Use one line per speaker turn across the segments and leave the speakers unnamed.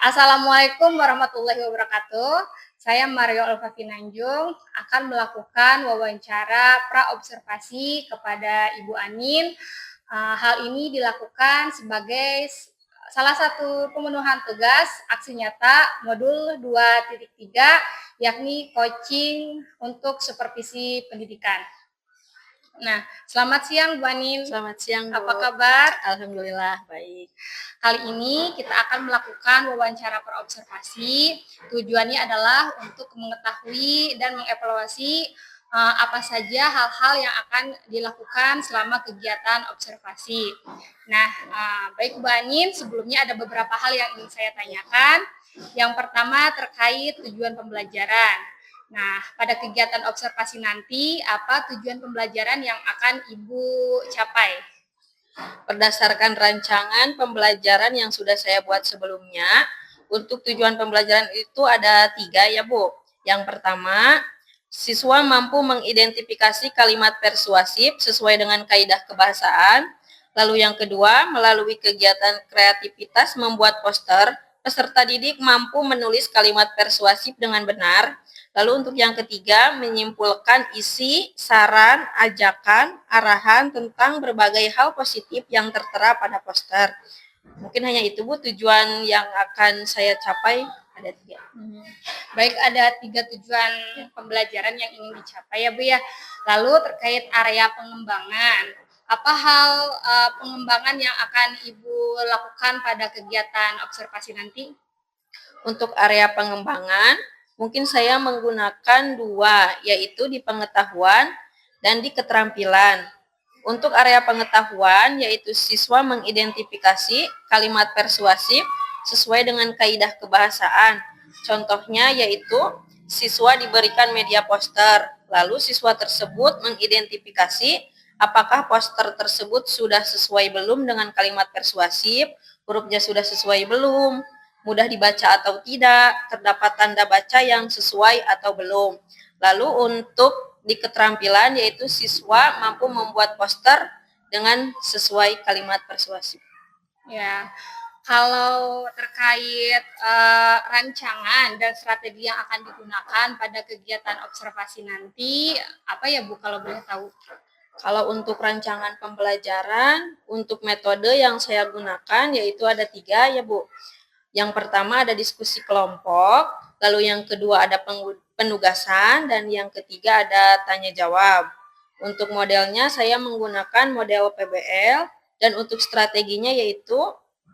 Assalamualaikum warahmatullahi wabarakatuh. Saya Mario Alfafi Nanjung akan melakukan wawancara praobservasi kepada Ibu Anin. Hal ini dilakukan sebagai salah satu pemenuhan tugas aksi nyata modul 2.3, yakni coaching untuk supervisi pendidikan. Nah, selamat siang Bu Anin.
Selamat siang, Bu.
Apa kabar?
Alhamdulillah baik.
Kali ini kita akan melakukan wawancara perobservasi. Tujuannya adalah untuk mengetahui dan mengevaluasi apa saja hal-hal yang akan dilakukan selama kegiatan observasi. Nah, baik Bu Anin, sebelumnya ada beberapa hal yang ingin saya tanyakan. Yang pertama terkait tujuan pembelajaran. Nah, pada kegiatan observasi nanti, apa tujuan pembelajaran yang akan Ibu capai?
Berdasarkan rancangan pembelajaran yang sudah saya buat sebelumnya, untuk tujuan pembelajaran itu ada 3 ya Bu. Yang pertama, siswa mampu mengidentifikasi kalimat persuasif sesuai dengan kaidah kebahasaan. Lalu yang kedua, melalui kegiatan kreativitas membuat poster, peserta didik mampu menulis kalimat persuasif dengan benar. Lalu untuk yang ketiga, menyimpulkan isi, saran, ajakan, arahan tentang berbagai hal positif yang tertera pada poster. Mungkin hanya itu Bu tujuan yang akan saya capai, ada 3.
Baik, ada 3 tujuan pembelajaran yang ingin dicapai ya Bu ya. Lalu terkait area pengembangan, apa hal pengembangan yang akan Ibu lakukan pada kegiatan observasi nanti?
Untuk area pengembangan, mungkin saya menggunakan 2, yaitu di pengetahuan dan di keterampilan. Untuk area pengetahuan, yaitu siswa mengidentifikasi kalimat persuasif sesuai dengan kaidah kebahasaan. Contohnya yaitu siswa diberikan media poster, lalu siswa tersebut mengidentifikasi apakah poster tersebut sudah sesuai belum dengan kalimat persuasif, hurufnya sudah sesuai belum, mudah dibaca atau tidak, terdapat tanda baca yang sesuai atau belum. Lalu untuk di keterampilan yaitu siswa mampu membuat poster dengan sesuai kalimat persuasif.
Ya, kalau terkait rancangan dan strategi yang akan digunakan pada kegiatan observasi nanti, apa ya Bu kalau boleh tahu?
Kalau untuk rancangan pembelajaran, untuk metode yang saya gunakan yaitu ada 3 ya Bu. Yang pertama ada diskusi kelompok, lalu yang kedua ada penugasan, dan yang ketiga ada tanya jawab. Untuk modelnya saya menggunakan model PBL, dan untuk strateginya yaitu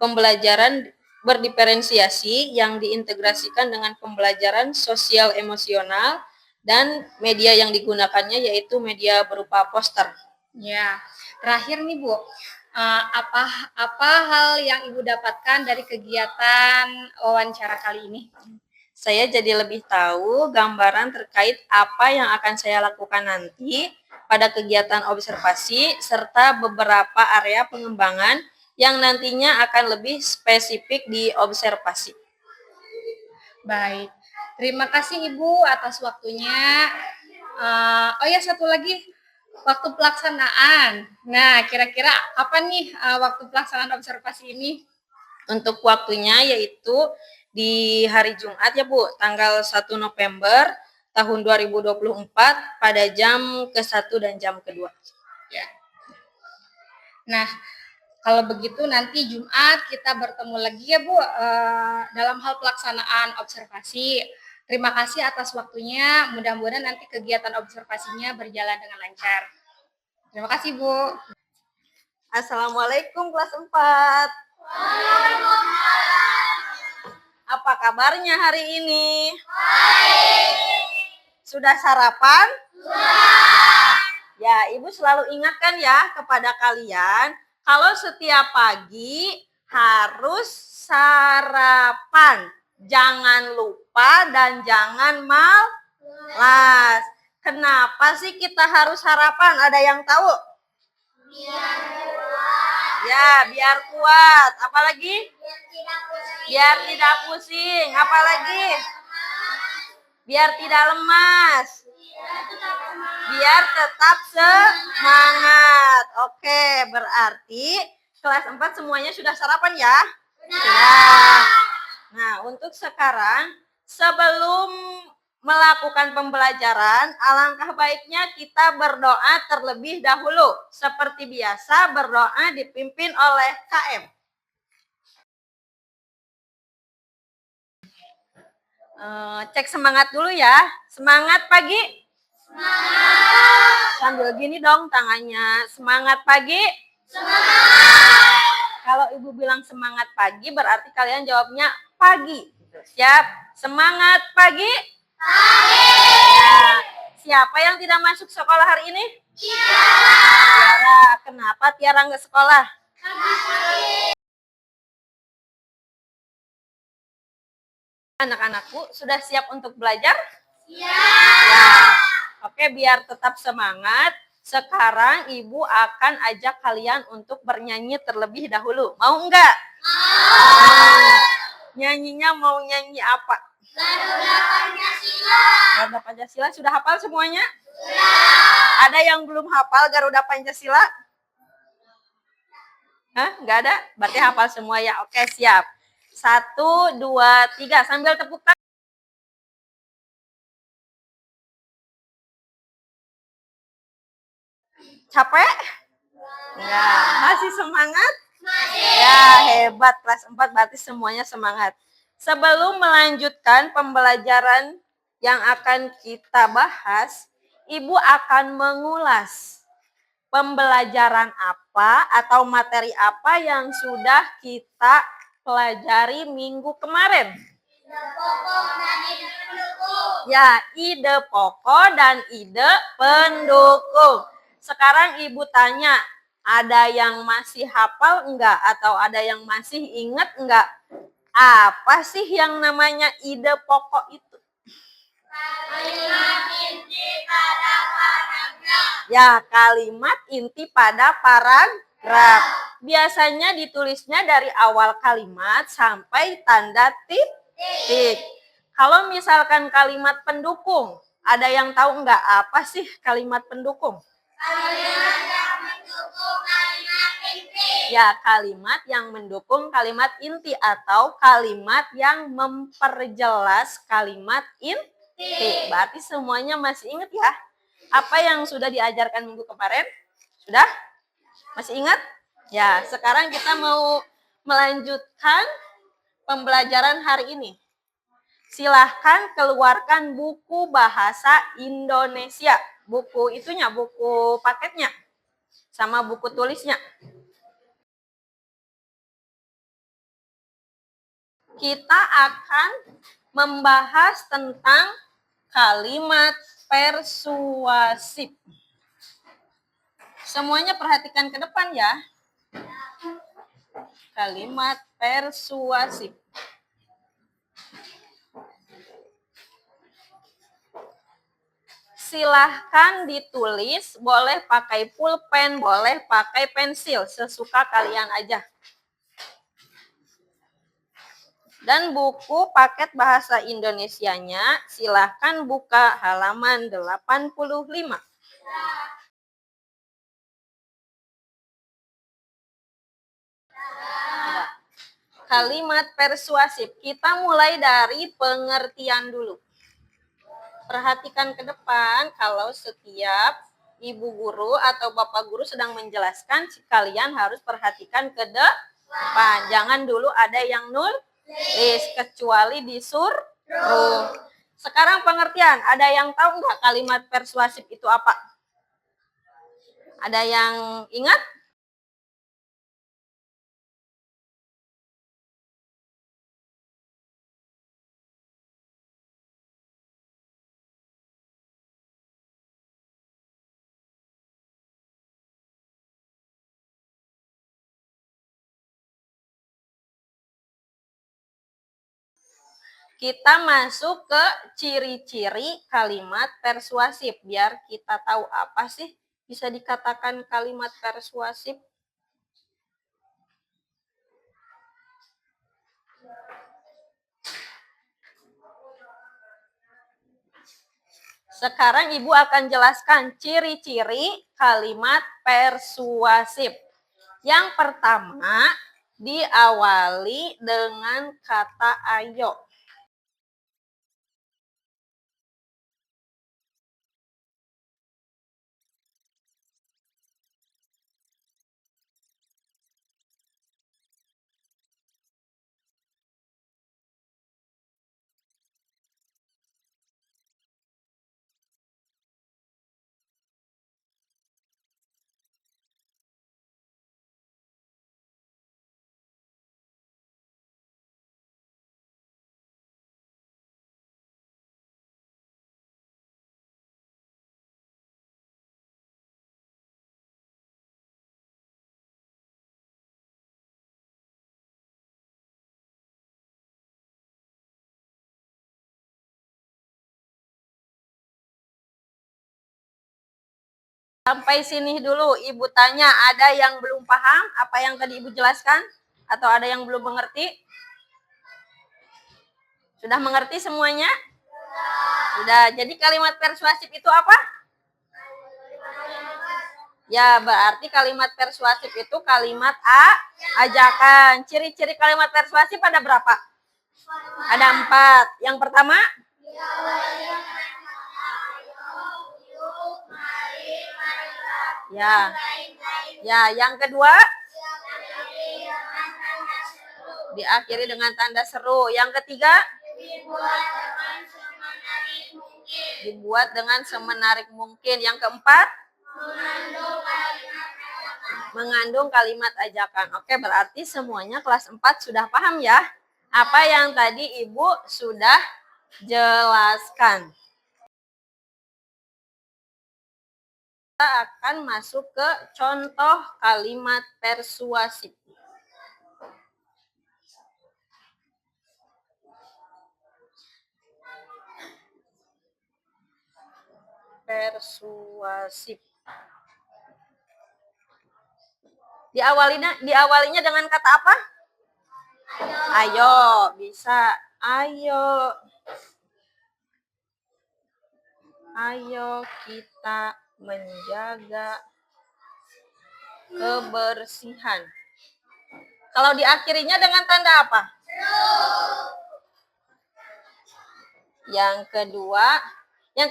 pembelajaran berdiferensiasi yang diintegrasikan dengan pembelajaran sosial emosional, dan media yang digunakannya yaitu media berupa poster.
Ya, terakhir nih Bu, apa hal yang Ibu dapatkan dari kegiatan wawancara kali ini?
Saya jadi lebih tahu gambaran terkait apa yang akan saya lakukan nanti pada kegiatan observasi serta beberapa area pengembangan yang nantinya akan lebih spesifik di observasi.
Baik, terima kasih Ibu atas waktunya. Oh ya, satu lagi, waktu pelaksanaan. Nah, kira-kira kapan nih waktu pelaksanaan observasi ini?
Untuk waktunya yaitu di hari Jumat ya Bu, tanggal 1 November tahun 2024 pada jam ke-1 dan jam ke-2.
Ya. Nah, kalau begitu nanti Jumat kita bertemu lagi ya Bu dalam hal pelaksanaan observasi. Terima kasih atas waktunya. Mudah-mudahan nanti kegiatan observasinya berjalan dengan lancar. Terima kasih Bu.
Assalamualaikum kelas 4. Apa kabarnya hari ini? Baik. Sudah sarapan? Sudah. Ya, Ibu selalu ingatkan ya kepada kalian, kalau setiap pagi harus sarapan. Jangan lupa dan jangan malas. Kenapa sih kita harus sarapan? Ada yang tahu? Biar kuat. Ya, biar kuat. Apalagi? Biar tidak pusing. Apalagi? Biar tidak lemas. Biar tetap semangat. Oke, berarti kelas 4 semuanya sudah sarapan ya? Sudah. Nah, Nah, untuk sekarang sebelum melakukan pembelajaran, alangkah baiknya kita berdoa terlebih dahulu. Seperti biasa, berdoa dipimpin oleh KM. Cek semangat dulu ya. Semangat pagi. Semangat. Sambil gini dong tangannya. Semangat pagi. Semangat. Kalau ibu bilang semangat pagi, berarti kalian jawabnya pagi. Siap? Semangat pagi. Pagi. Nah, siapa yang tidak masuk sekolah hari ini? Tiara. Kenapa Tiara nggak sekolah? Anak-anakku sudah siap untuk belajar? Ya. Oke, biar tetap semangat, sekarang Ibu akan ajak kalian untuk bernyanyi terlebih dahulu. Mau enggak? Mau. Nyanyinya mau nyanyi apa? Garuda Pancasila. Garuda Pancasila sudah hafal semuanya? Sudah. Ada yang belum hafal Garuda Pancasila? Hah? Enggak ada? Berarti hafal semua ya. Oke, siap. 1, 2, 3. Sambil tepuk tangan. Capek? Enggak. Masih semangat? Masih. Ya, hebat. Kelas 4 berarti semuanya semangat. Sebelum melanjutkan pembelajaran yang akan kita bahas, Ibu akan mengulas pembelajaran apa atau materi apa yang sudah kita pelajari minggu kemarin. Ide pokok dan ide pendukung. Ya, ide pokok dan ide pendukung. Sekarang Ibu tanya, ada yang masih hafal enggak atau ada yang masih ingat enggak? Apa sih yang namanya ide pokok itu? Kalimat inti pada paragraf. Ya, kalimat inti pada paragraf. Biasanya ditulisnya dari awal kalimat sampai tanda titik. Kalau misalkan kalimat pendukung, ada yang tahu enggak apa sih kalimat pendukung? Kalimat yang mendukung kalimat inti. Ya, kalimat yang mendukung kalimat inti atau kalimat yang memperjelas kalimat inti. Berarti semuanya masih ingat ya? Apa yang sudah diajarkan minggu kemarin? Sudah? Masih ingat? Ya, sekarang kita mau melanjutkan pembelajaran hari ini. Silahkan keluarkan buku bahasa Indonesia. Buku itunya, buku paketnya. Sama buku tulisnya. Kita akan membahas tentang kalimat persuasif. Semuanya perhatikan ke depan ya. Kalimat persuasif. Silahkan ditulis, boleh pakai pulpen, boleh pakai pensil, sesuka kalian aja. Dan buku paket bahasa Indonesianya silahkan buka halaman 85. Kalimat persuasif, kita mulai dari pengertian dulu. Perhatikan ke depan, kalau setiap ibu guru atau bapak guru sedang menjelaskan, kalian harus perhatikan ke depan. Jangan dulu ada yang nulis, kecuali disuruh. Sekarang pengertian, ada yang tahu nggak kalimat persuasif itu apa? Ada yang ingat? Kita masuk ke ciri-ciri kalimat persuasif. Biar kita tahu apa sih bisa dikatakan kalimat persuasif. Sekarang Ibu akan jelaskan ciri-ciri kalimat persuasif. Yang pertama, diawali dengan kata ayo. Sampai sini dulu, Ibu tanya, ada yang belum paham apa yang tadi Ibu jelaskan? Atau ada yang belum mengerti? Sudah mengerti semuanya? Sudah. Jadi kalimat persuasif itu apa? Ya, berarti kalimat persuasif itu kalimat ajakan. Ciri-ciri kalimat persuasif ada berapa? Ada 4. Yang pertama? Ya. Ya, yang kedua? Diakhiri dengan tanda seru. Yang ketiga? Dibuat dengan semenarik mungkin. Yang keempat? Mengandung kalimat ajakan. Oke, berarti semuanya kelas 4 sudah paham ya? Apa yang tadi Ibu sudah jelaskan. Kita akan masuk ke contoh kalimat persuasif. Persuasif. Diawalinya dengan kata apa? Ayo, bisa. Ayo. Ayo kita menjaga kebersihan. Kalau diakhirinya dengan tanda apa? Yang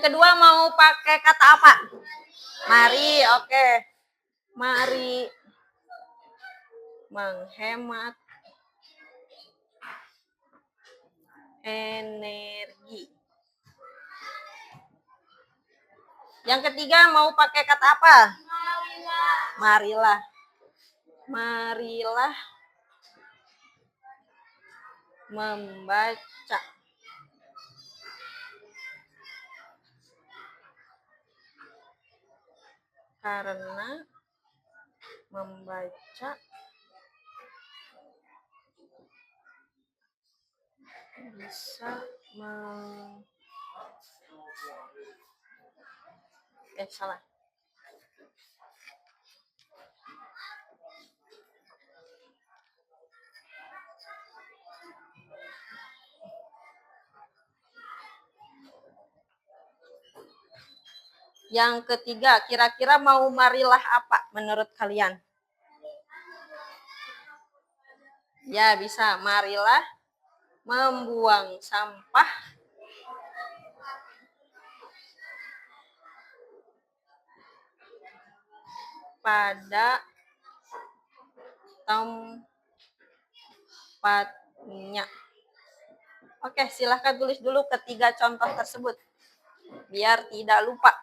kedua mau pakai kata apa? Mari, oke. Mari menghemat energi. Yang ketiga mau pakai kata apa? Marilah. Marilah membaca. Karena membaca bisa salah. Yang ketiga, kira-kira mau marilah apa menurut kalian? Ya, bisa. Marilah membuang sampah pada tempatnya. Oke, silahkan tulis dulu ketiga contoh tersebut, biar tidak lupa.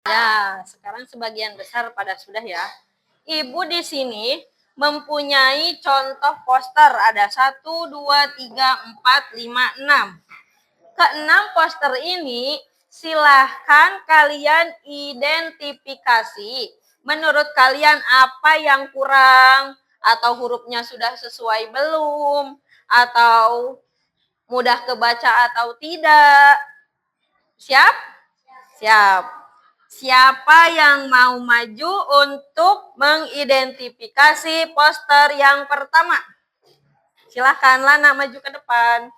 Ya, sekarang sebagian besar pada sudah ya. Ibu di sini mempunyai contoh poster. Ada 1, 2, 3, 4, 5, 6. Ke-6 poster ini silahkan kalian identifikasi. Menurut kalian apa yang kurang? Atau hurufnya sudah sesuai belum? Atau Mudah kebaca atau tidak? Siap? Siap. Siapa yang mau maju untuk mengidentifikasi poster yang pertama? Silahkan Lana maju ke depan.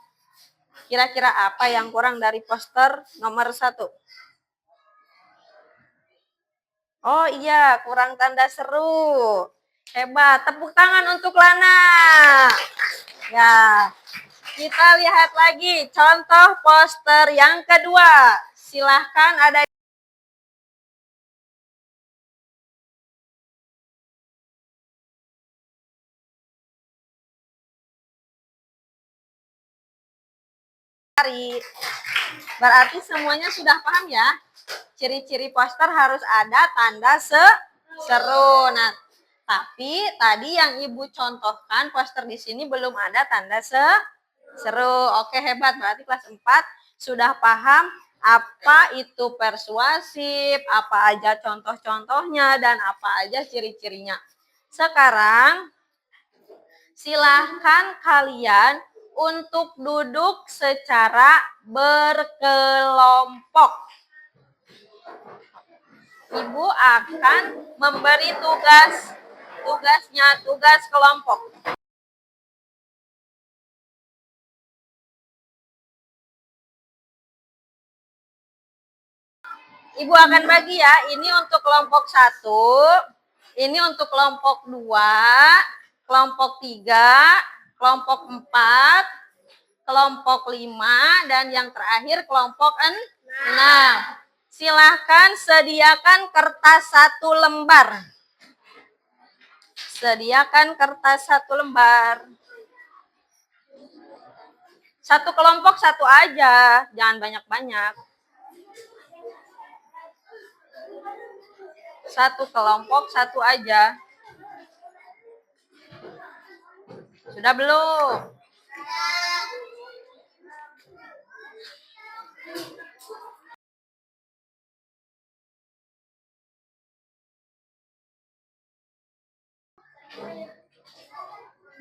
Kira-kira apa yang kurang dari poster nomor 1? Oh iya, kurang tanda seru. Hebat, tepuk tangan untuk Lana. Ya, kita lihat lagi contoh poster yang kedua. Silahkan ada Berarti semuanya sudah paham ya? Ciri-ciri poster harus ada tanda seru. Nah, tapi tadi yang Ibu contohkan poster di sini belum ada tanda seru. Oke, hebat. Berarti kelas 4 sudah paham apa itu persuasif, apa aja contoh-contohnya, dan apa aja ciri-cirinya. Sekarang silahkan kalian untuk duduk secara berkelompok. Ibu akan memberi tugas kelompok. Ibu akan bagi ya, ini untuk kelompok 1, ini untuk kelompok 2, kelompok 3, kelompok 4, kelompok 5, dan yang terakhir kelompok 6. Silahkan sediakan kertas 1 lembar. Sediakan kertas 1 lembar. Satu kelompok 1 aja, jangan banyak-banyak. Satu kelompok 1 aja. Sudah belum?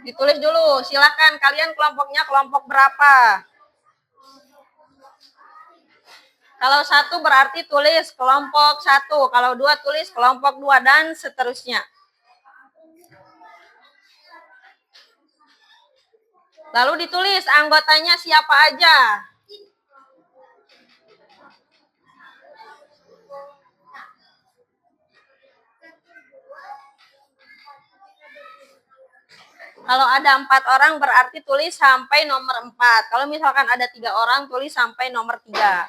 Ditulis dulu, silakan kalian kelompoknya kelompok berapa? Kalau 1 berarti tulis kelompok 1, kalau 2 tulis kelompok 2, dan seterusnya. Lalu ditulis anggotanya siapa aja. Kalau ada 4 orang berarti tulis sampai nomor 4. Kalau misalkan ada 3 orang tulis sampai nomor 3.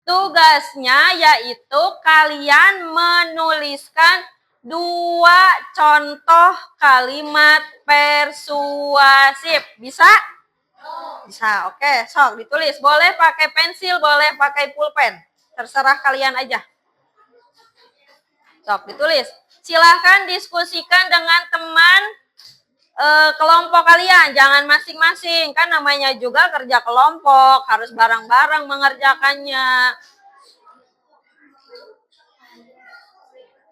Tugasnya yaitu kalian menuliskan 2 contoh kalimat persuasif. Bisa? Bisa, oke. Sok ditulis. Boleh pakai pensil, boleh pakai pulpen. Terserah kalian aja. Sok ditulis. Silahkan diskusikan dengan teman kelompok kalian, jangan masing-masing, kan namanya juga kerja kelompok, harus bareng-bareng mengerjakannya.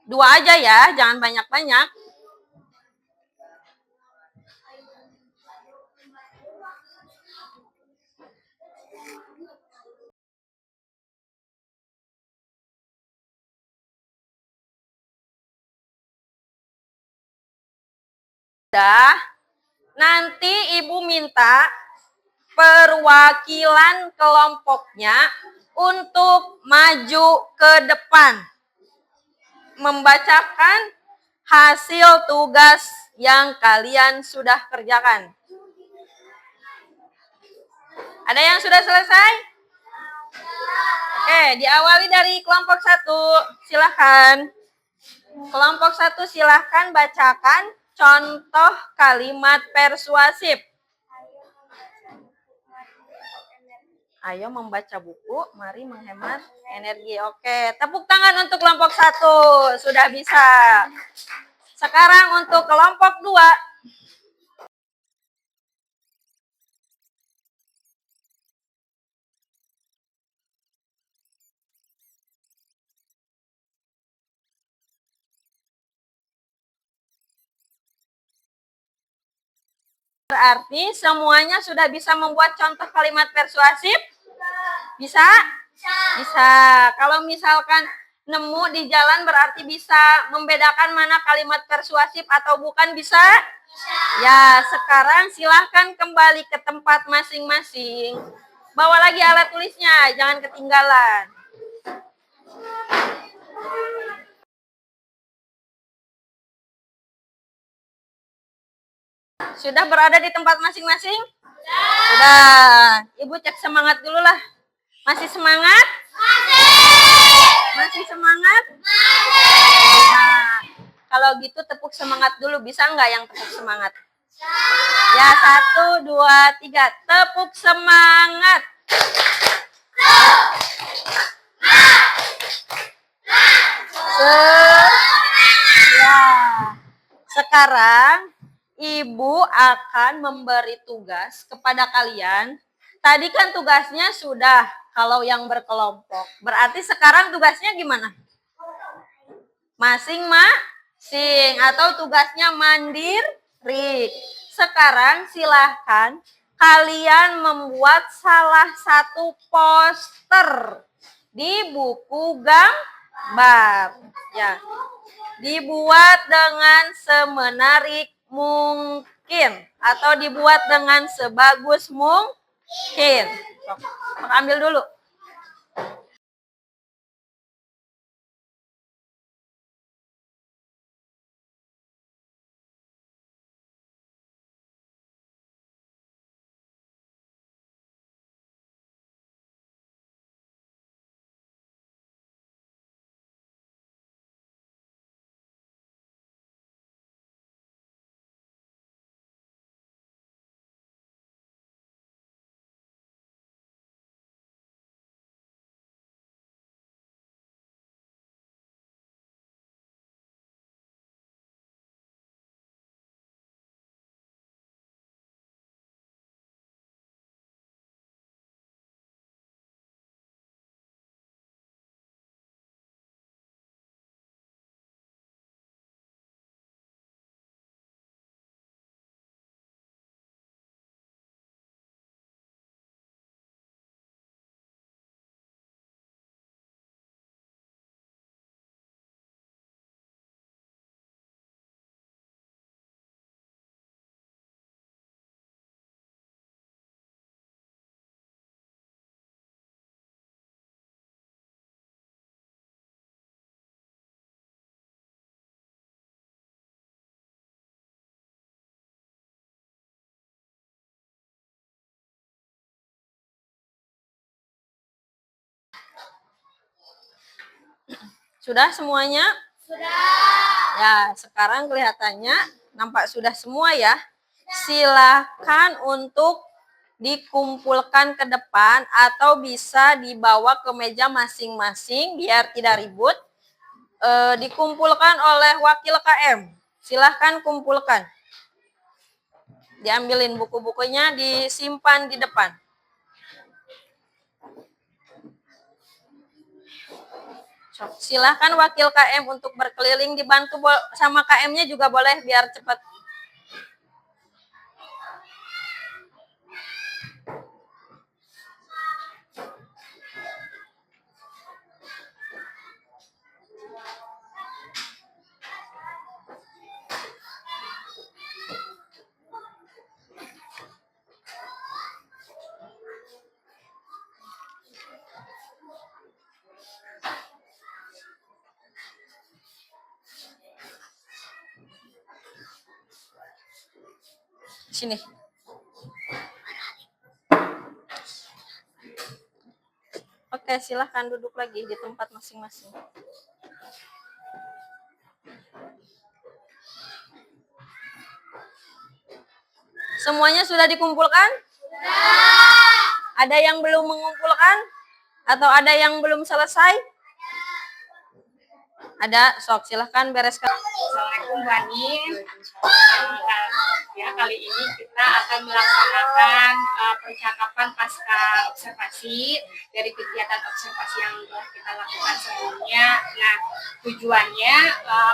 2 aja ya, jangan banyak-banyak. Nanti Ibu minta perwakilan kelompoknya untuk maju ke depan, membacakan hasil tugas yang kalian sudah kerjakan. Ada yang sudah selesai? Oke, diawali dari kelompok 1. Silahkan. Kelompok 1 silahkan bacakan contoh kalimat persuasif. Ayo membaca buku, mari menghemat energi. Oke, tepuk tangan untuk kelompok 1. Sudah bisa. Sekarang untuk kelompok 2. Berarti semuanya sudah bisa membuat contoh kalimat persuasif? Bisa? Bisa. Kalau misalkan nemu di jalan berarti bisa membedakan mana kalimat persuasif atau bukan, bisa? Ya, sekarang silahkan kembali ke tempat masing-masing. Bawa lagi alat tulisnya, jangan ketinggalan. Sudah berada di tempat masing-masing? Sudah. Ibu cek semangat dulu lah. Masih semangat? Masih semangat? Nah, kalau gitu tepuk semangat dulu. Bisa nggak yang tepuk semangat? Ya, 1, 2, 3. Tepuk semangat. Ya. Sekarang Ibu akan memberi tugas kepada kalian. Tadi kan tugasnya sudah kalau yang berkelompok. Berarti sekarang tugasnya gimana? Masing-masing atau tugasnya mandiri. Sekarang silahkan kalian membuat salah satu poster di buku gambar. Ya, dibuat dengan semenarik mungkin atau dibuat dengan sebagus mungkin. Ambil dulu. Sudah semuanya? Sudah. Ya, sekarang kelihatannya nampak sudah semua ya. Silakan untuk dikumpulkan ke depan atau bisa dibawa ke meja masing-masing biar tidak ribut. Dikumpulkan oleh wakil KM. Silahkan kumpulkan. Diambilin buku-bukunya, disimpan di depan. Silahkan wakil KM untuk berkeliling, dibantu sama KM-nya juga boleh biar cepat. Sini. Oke, silahkan duduk lagi di tempat masing-masing. Semuanya sudah dikumpulkan? Sudah. Ada yang belum mengumpulkan? Atau ada yang belum selesai? Ada, sok silahkan bereskan.
Assalamualaikum Bu Anin. Ya, kali ini kita akan melaksanakan percakapan pasca observasi dari kegiatan observasi yang telah kita lakukan sebelumnya. Nah, tujuannya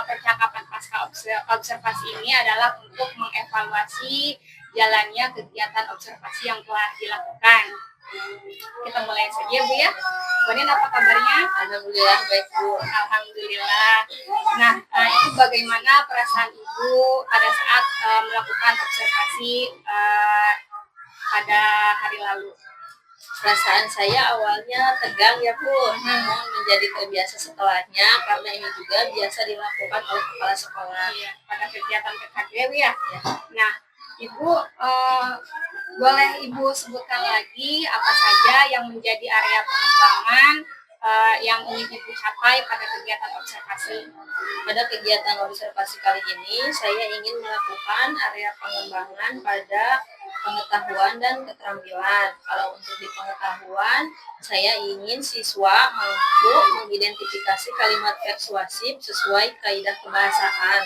percakapan pasca observasi ini adalah untuk mengevaluasi jalannya kegiatan observasi yang telah dilakukan. Kita mulai saja Bu ya. Bu Nin, apa kabarnya?
Alhamdulillah baik Bu.
Alhamdulillah. Nah, itu bagaimana perasaan Ibu pada saat melakukan observasi pada hari lalu?
Perasaan saya awalnya tegang ya Bu, namun menjadi terbiasa setelahnya karena ini juga biasa dilakukan oleh kepala sekolah.
Iya, pada kegiatan PKG ya. Nah, Ibu boleh Ibu sebutkan lagi apa saja yang menjadi area pengembangan yang ingin Ibu capai pada kegiatan observasi?
Pada kegiatan observasi kali ini, saya ingin melakukan area pengembangan pada pengetahuan dan keterampilan. Kalau untuk di pengetahuan, saya ingin siswa mampu mengidentifikasi kalimat persuasif sesuai kaidah kebahasaan.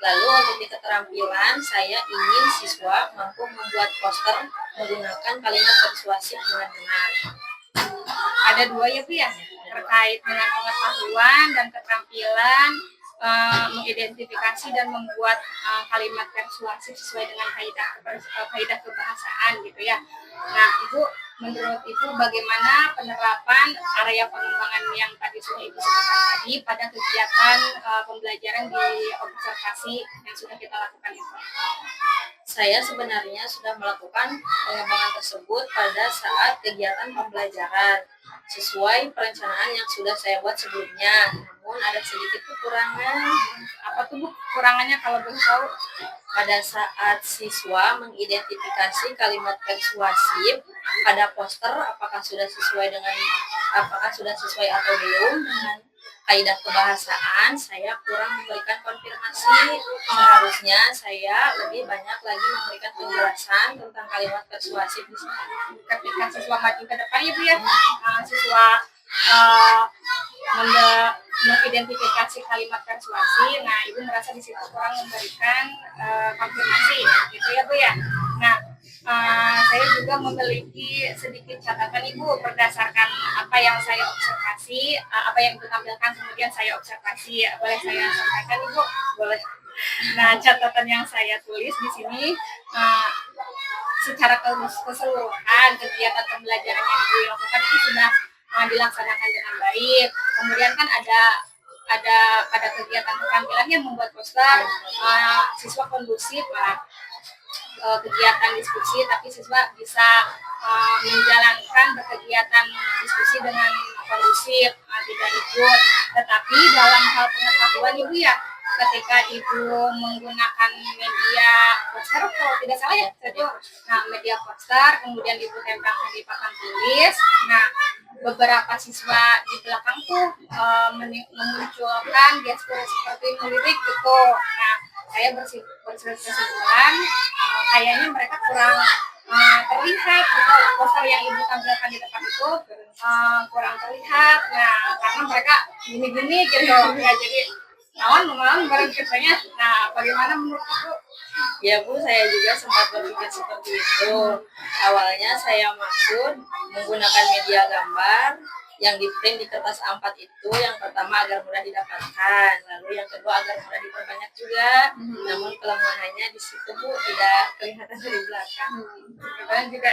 Lalu untuk di keterampilan, saya ingin siswa mampu membuat poster menggunakan kalimat persuasif dengan benar.
Ada dua ya Bu ya, terkait dengan pengetahuan dan keterampilan, mengidentifikasi dan membuat kalimat persuasif sesuai dengan kaidah kebahasaan gitu ya. Nah, Ibu, menurut Ibu bagaimana penerapan area pengembangan yang tadi sudah Ibu sebutkan tadi pada kegiatan pembelajaran di observasi yang sudah kita lakukan itu?
Saya sebenarnya sudah melakukan pengembangan tersebut pada saat kegiatan pembelajaran sesuai perencanaan yang sudah saya buat sebelumnya. Namun ada sedikit kekurangan.
Apa tuh Bu kekurangannya kalau boleh tahu?
Pada saat siswa mengidentifikasi kalimat persuasif pada poster, apakah sudah sesuai atau belum dengan kaidah kebahasaan, saya kurang memberikan konfirmasi. Seharusnya saya lebih banyak lagi memberikan penjelasan tentang kalimat persuasif di sini.
Ketika siswa maju ke depan ya Bu ya, siswa mengidentifikasi kalimat persuasi, nah Ibu merasa di situ kurang memberikan konfirmasi gitu ya Bu ya. Nah, saya juga memiliki sedikit catatan Ibu berdasarkan apa yang saya observasi, apa yang Ibu tampilkan kemudian saya observasi. Boleh saya sampaikan Ibu? Boleh. Nah, catatan yang saya tulis di sini secara keseluruhan kegiatan pembelajaran yang Ibu lakukan itu sudah dilaksanakan dengan baik. Kemudian kan ada pada kegiatan keterampilan yang membuat poster, siswa kondusif kegiatan diskusi, tapi siswa bisa menjalankan kegiatan diskusi dengan kondusif, tidak ribut. Tetapi dalam hal pengetahuan Ibu ya, ketika Ibu menggunakan media poster, kalau tidak salah ya, itu media poster, kemudian Ibu tempelkan di papan tulis. Nah, beberapa siswa di belakang tuh memunculkan gestur seperti melirik gitu. Nah, saya berkesimpulan kayaknya mereka kurang terlihat gitu, poster yang Ibu tampilkan di depan itu kurang terlihat. Nah, karena mereka gini-gini gitu ya, jadi nawan bareng kitanya. Nah, bagaimana menurut Ibu?
Ya Bu, saya juga sempat berpikir seperti itu. Awalnya saya maksud menggunakan media gambar yang di print di kertas A4 itu, yang pertama agar mudah didapatkan, lalu yang kedua agar mudah diperbanyak juga. Namun kelemahannya di situ Bu, tidak kelihatan dari belakang.
Kemudian juga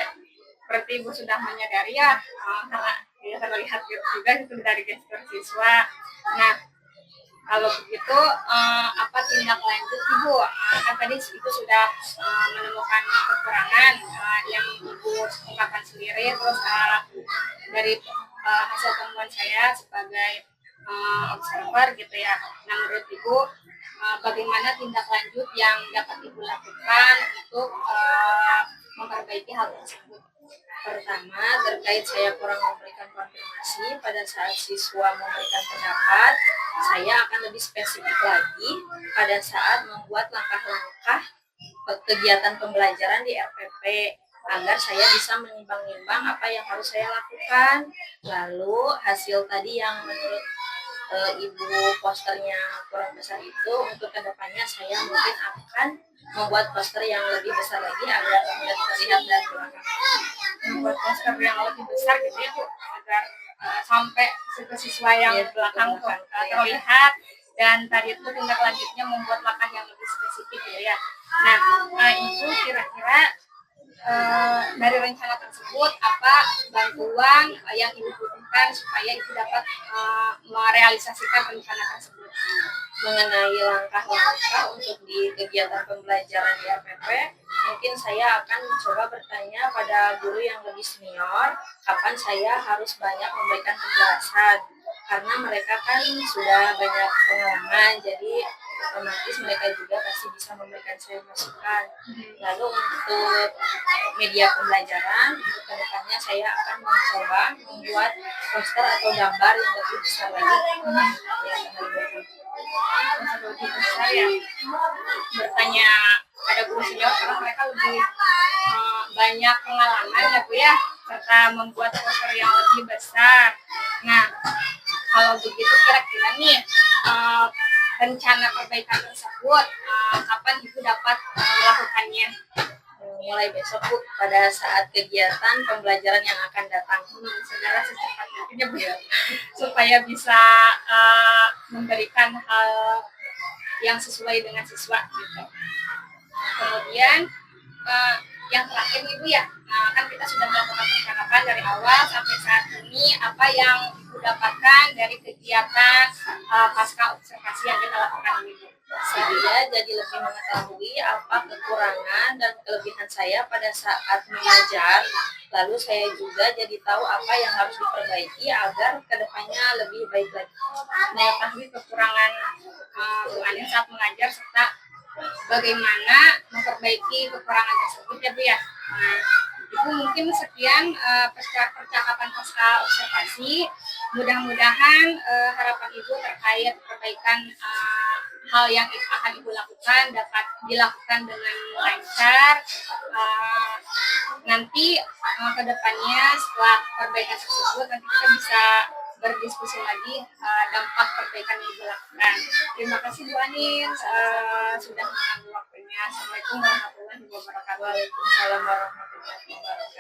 seperti Ibu sudah menyadari ya, karena dia terlihat juga itu dari gestur siswa. Nah, kalau begitu apa tindak lanjut Ibu? Kan tadi Ibu sudah menemukan kekurangan yang Ibu ungkapkan sendiri, terus dari hasil temuan saya sebagai observer gitu ya. Nah, menurut Ibu bagaimana tindak lanjut yang dapat Ibu lakukan untuk memperbaiki hal tersebut?
Pertama, terkait saya kurang memberikan konfirmasi pada saat siswa memberikan pendapat, saya akan lebih spesifik lagi pada saat membuat langkah-langkah kegiatan pembelajaran di RPP agar saya bisa menimbang-nimbang apa yang harus saya lakukan. Lalu hasil tadi yang menurut Ibu posternya kurang besar itu, untuk kedepannya saya mungkin akan membuat poster yang lebih besar lagi agar mudah terlihat dari belakang.
Membuat poster yang lebih besar gitu ya Bu, agar sampai siswa yang belakang terlihat dan tadi itu tindak lanjutnya membuat langkah yang lebih spesifik gitu ya. Nah, itu kira-kira dari rencana tersebut apa bantuan yang Ibu butuhkan supaya Ibu dapat merealisasikan rencana tersebut?
Mengenai langkah-langkah untuk di kegiatan pembelajaran di APP, mungkin saya akan mencoba bertanya pada guru yang lebih senior, kapan saya harus banyak memberikan penjelasan. Karena mereka kan sudah banyak pengalaman, jadi otomatis mereka juga pasti bisa memberikan saya masukan. Lalu untuk media pembelajaran, untuk kedepannya saya akan mencoba membuat poster atau gambar yang lebih besar lagi. Ya,
Lebih besar ya, bertanya pada guru senior karena mereka lebih banyak pengalaman ya Bu ya, serta membuat poster yang lebih besar. Nah, kalau begitu kira-kira nih rencana perbaikan tersebut kapan Ibu dapat melakukannya?
Mulai besok Bu, pada saat kegiatan pembelajaran yang akan datang.
Segera secepat mungkin ya Bu ya, supaya bisa memberikan hal yang sesuai dengan siswa gitu. Kemudian yang terakhir nih Bu ya, kan kita sudah melakukan percakapan dari awal sampai saat ini, apa yang Ibu dapatkan dari kegiatan pasca observasi yang kita lakukan ini Bu?
Saya jadi lebih mengetahui apa kekurangan dan kelebihan saya pada saat mengajar. Lalu saya juga jadi tahu apa yang harus diperbaiki agar kedepannya lebih baik lagi.
Mengetahui kekurangan Bu Anin saat mengajar serta bagaimana memperbaiki kekurangan tersebut ya Bu ya. Nah, Ibu mungkin sekian percakapan pasca observasi. Mudah-mudahan harapan Ibu terkait perbaikan hal yang akan Ibu lakukan dapat dilakukan dengan lancar. Nanti ke depannya setelah perbaikan tersebut nanti kita bisa berdiskusi lagi dampak perbaikan yang Ibu lakukan. Terima kasih Bu Anin sudah mengambil waktunya. Assalamualaikum warahmatullahi wabarakatuh.
Waalaikumsalam warahmatullahi wabarakatuh.